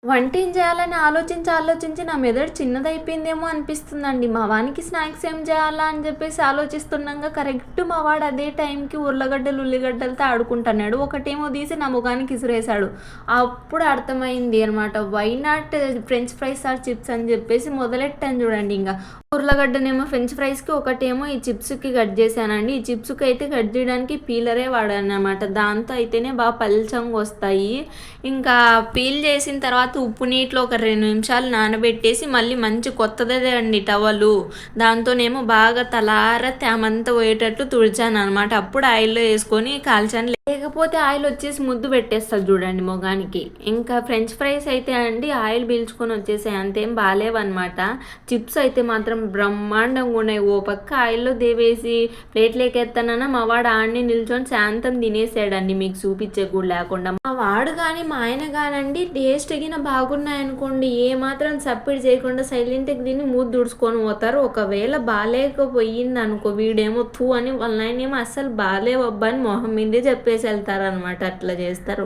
వంటేం చేయాలని ఆలోచించి నా మెదడు చిన్నదయిపోయిందేమో అనిపిస్తుందండి. మా వానికి స్నాక్స్ ఏం చేయాలా అని చెప్పేసి ఆలోచిస్తుండంగా కరెక్ట్ మా వాడు అదే టైంకి ఉర్లగడ్డలు, ఉల్లిగడ్డలతో ఆడుకుంటున్నాడు. ఒకటేమో తీసి నా మొఖానికి ఇసిరేసాడు. అప్పుడు అర్థమైంది అనమాట. Why not French fries or chips అని చెప్పేసి మొదలెట్టాను చూడండి ఇంగ. ఉర్లగడ్డనేమో ఫ్రెంచ్ ఫ్రైస్‌కి, ఒకటేమో ఈ చిప్స్‌కి కట్ చేశానండి. ఈ చిప్స్‌కి అయితే కట్ చేయడానికి పీలరే వాడాననమాట. దాంతో అయితేనే బాగా పల్చంగొస్తాయి. ఇంకా పీల్ చేసిన తర్వాత ఉప్పు నీటిలో ఒక 2 నిమిషాలు నానబెట్టేసి మళ్ళీ మంచి కొత్తదే అండి టవలు. దాంతోనేమో బాగా తలారా తేమంతా పోయేటట్టు తుడిచాననమాట. అప్పుడు ఆయిల్‌లో యేసుకొని కాల్చాను. లేకపోతే ఆయిల్ వచ్చేసి ముద్దు పెట్టేస్తది చూడండి మొగానికి. ఇంకా ఫ్రెంచ్ ఫ్రైస్ అయితే అండి ఆయిల్ పీల్చుకొని వచ్చేసాయి. అంతేం బాలేవనమాట. చిప్స్ అయితే మాత్రం బ్రహ్మాండంగా ఉన్నాయి. ఓ పక్క ఆయిల్‌లో దేవేసి ప్లేట్‌లోకెత్తానన్నా మా వాడు ఆడనే నిల్చొని శాంతం తినేసాడండి. మీకు చూపించేకి కూడా లేకుండా. మా వాడు గాని, మా ఆయన గానండి టేస్ట్ గిన బాగున్నాయనుకోండి ఏమాత్రం సప్పిడి చేయకుండా సైలెంట్‌గా తిని మూతి తుడుచుకొని పోతారు. ఒకవేళ బాలేకపోయిందనుకో వీడేమో థూ అని వాళ్ళ నాయనేమో అస్సలు బాలేవబ్బా అని మొహం మీదే చెప్పేసి ఎళ్తారనమాట. అట్లా చేస్తారు.